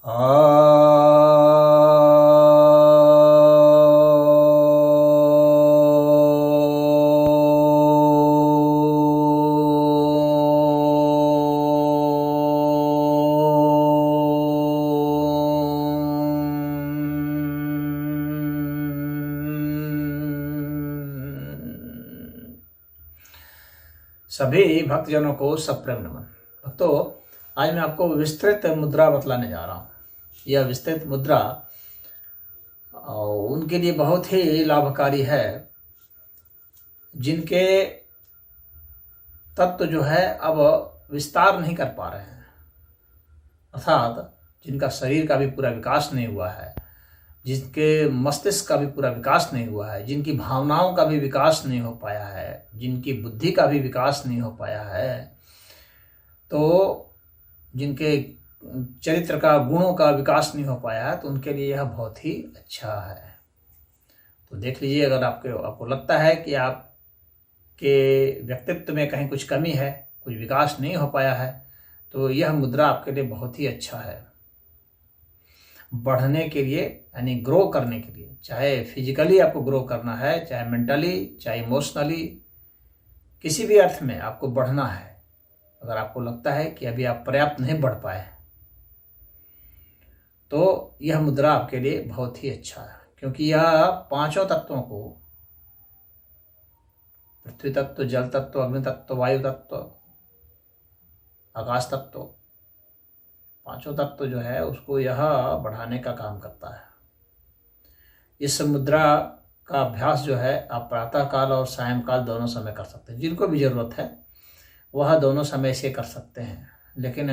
सभी भक्तजनों को सप्रेम नमन। भक्तों, आज मैं आपको विस्तृत मुद्रा बतलाने जा रहा हूँ। यह विस्तृत मुद्रा उनके लिए बहुत ही लाभकारी है जिनके तत्व जो है अब विस्तार नहीं कर पा रहे हैं, अर्थात जिनका शरीर का भी पूरा विकास नहीं हुआ है, जिनके मस्तिष्क का भी पूरा विकास नहीं हुआ है, जिनकी भावनाओं का भी विकास नहीं हो पाया है, जिनकी बुद्धि का भी विकास नहीं हो पाया है, तो जिनके चरित्र का, गुणों का विकास नहीं हो पाया है, तो उनके लिए यह बहुत ही अच्छा है। तो देख लीजिए, अगर आपको लगता है कि आपके व्यक्तित्व में कहीं कुछ कमी है, कुछ विकास नहीं हो पाया है, तो यह मुद्रा आपके लिए बहुत ही अच्छा है बढ़ने के लिए, यानी ग्रो करने के लिए। चाहे फिजिकली आपको ग्रो करना है, चाहे मेंटली, चाहे इमोशनली, किसी भी अर्थ में आपको बढ़ना है। अगर आपको लगता है कि अभी आप पर्याप्त नहीं बढ़ पाए, तो यह मुद्रा आपके लिए बहुत ही अच्छा है, क्योंकि यह पांचों तत्वों को, पृथ्वी तत्व, जल तत्व, अग्नि तत्व, वायु तत्व, आकाश तत्व, पांचों तत्व जो है उसको यह बढ़ाने का काम करता है। इस मुद्रा का अभ्यास जो है आप प्रातः काल और सायंकाल दोनों समय कर सकते हैं। जिनको भी ज़रूरत है वह दोनों समय से कर सकते हैं, लेकिन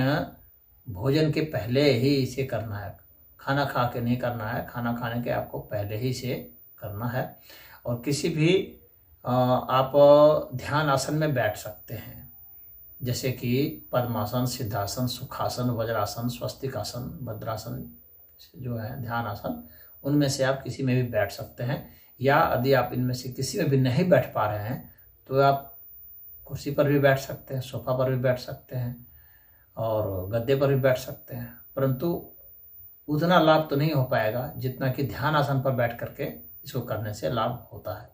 भोजन के पहले ही इसे करना है। खाना खा के नहीं करना है, खाना खाने के आपको पहले ही से करना है। और किसी भी आप ध्यान आसन में बैठ सकते हैं, जैसे कि पद्मासन, सिद्धासन, सुखासन, वज्रासन, स्वस्तिक आसन, भद्रासन जो है ध्यान आसन, उनमें से आप किसी में भी बैठ सकते हैं। या यदि आप इनमें से किसी में भी नहीं बैठ पा रहे हैं तो आप कुर्सी पर भी बैठ सकते हैं, सोफा पर भी बैठ सकते हैं और गद्दे पर भी बैठ सकते हैं, परंतु उतना लाभ तो नहीं हो पाएगा जितना कि ध्यान आसन पर बैठ करके इसको करने से लाभ होता है।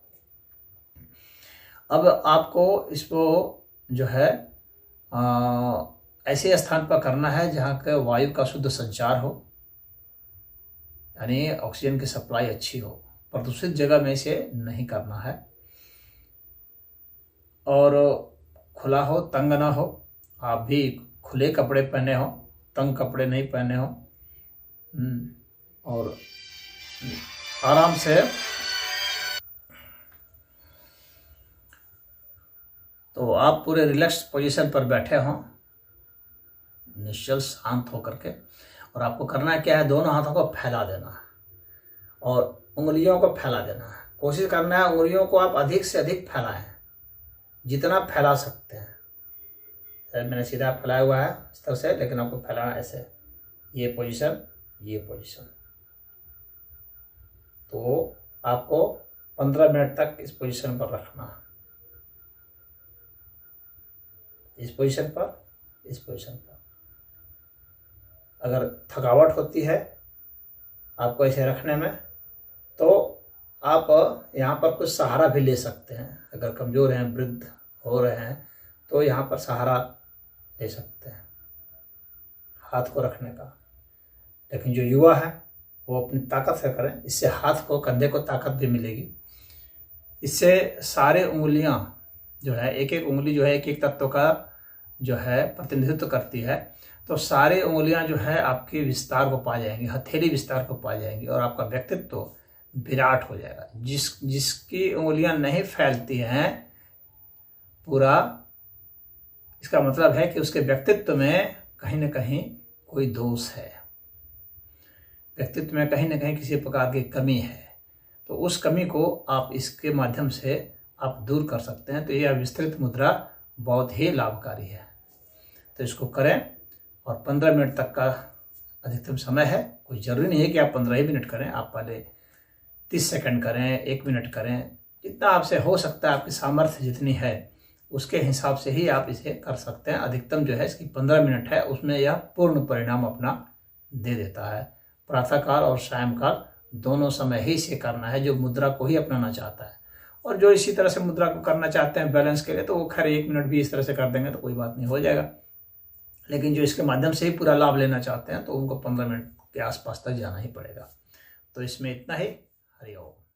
अब आपको इसको जो है ऐसे स्थान पर करना है जहाँ का वायु का शुद्ध संचार हो, यानी ऑक्सीजन की सप्लाई अच्छी हो। प्रदूषित जगह में इसे नहीं करना है, और खुला हो, तंग ना हो। आप भी खुले कपड़े पहने हो, तंग कपड़े नहीं पहने हो, और आराम से तो आप पूरे रिलैक्स पोजीशन पर बैठे हों, निश्चल शांत होकर के। और आपको करना क्या है, दोनों हाथों को फैला देना है और उंगलियों को फैला देना है। कोशिश करना है उंगलियों को आप अधिक से अधिक फैलाएं, जितना फैला सकते हैं। मैंने सीधा फैलाया हुआ है इस तरह से, लेकिन आपको फैलाना ऐसे, ये पोजीशन, ये पोजीशन। तो आपको 15 मिनट तक इस पोजीशन पर रखना है, इस पोजीशन पर, इस पोजीशन पर। अगर थकावट होती है आपको ऐसे रखने में, तो आप यहाँ पर कुछ सहारा भी ले सकते हैं। अगर कमज़ोर हैं, वृद्ध हो रहे हैं, तो यहाँ पर सहारा ले सकते हैं हाथ को रखने का। लेकिन जो युवा है वो अपनी ताकत से करें, इससे हाथ को, कंधे को ताकत भी मिलेगी। इससे सारे उंगलियां जो है, एक एक उंगली जो है एक एक तत्व का जो है प्रतिनिधित्व करती है। तो सारे उंगलियां जो है आपके विस्तार को पा जाएंगी, हथेली विस्तार को पा जाएंगी, और आपका व्यक्तित्व विराट हो जाएगा। जिसकी उंगलियां नहीं फैलती हैं पूरा, इसका मतलब है कि उसके व्यक्तित्व में कहीं ना कहीं कोई दोष है, व्यक्तित्व में कहीं ना कहीं किसी प्रकार की कमी है। तो उस कमी को आप इसके माध्यम से आप दूर कर सकते हैं। तो यह विस्तृत मुद्रा बहुत ही लाभकारी है। तो इसको करें, और 15 मिनट तक का अधिकतम समय है। कोई ज़रूरी नहीं है कि आप 15 ही मिनट करें, आप पहले 30 सेकंड करें, 1 मिनट करें, जितना आपसे हो सकता है, आपकी सामर्थ्य जितनी है उसके हिसाब से ही आप इसे कर सकते हैं। अधिकतम जो है इसकी 15 मिनट है, उसमें यह पूर्ण परिणाम अपना दे देता है। प्रातःकाल और सायंकाल दोनों समय ही इसे करना है जो मुद्रा को ही अपनाना चाहता है। और जो इसी तरह से मुद्रा को करना चाहते हैं बैलेंस के लिए, तो वो खैर 1 मिनट भी इस तरह से कर देंगे तो कोई बात नहीं, हो जाएगा। लेकिन जो इसके माध्यम से ही पूरा लाभ लेना चाहते हैं तो उनको 15 मिनट के आसपास तक जाना ही पड़ेगा। तो इसमें इतना ही। हरि ओम।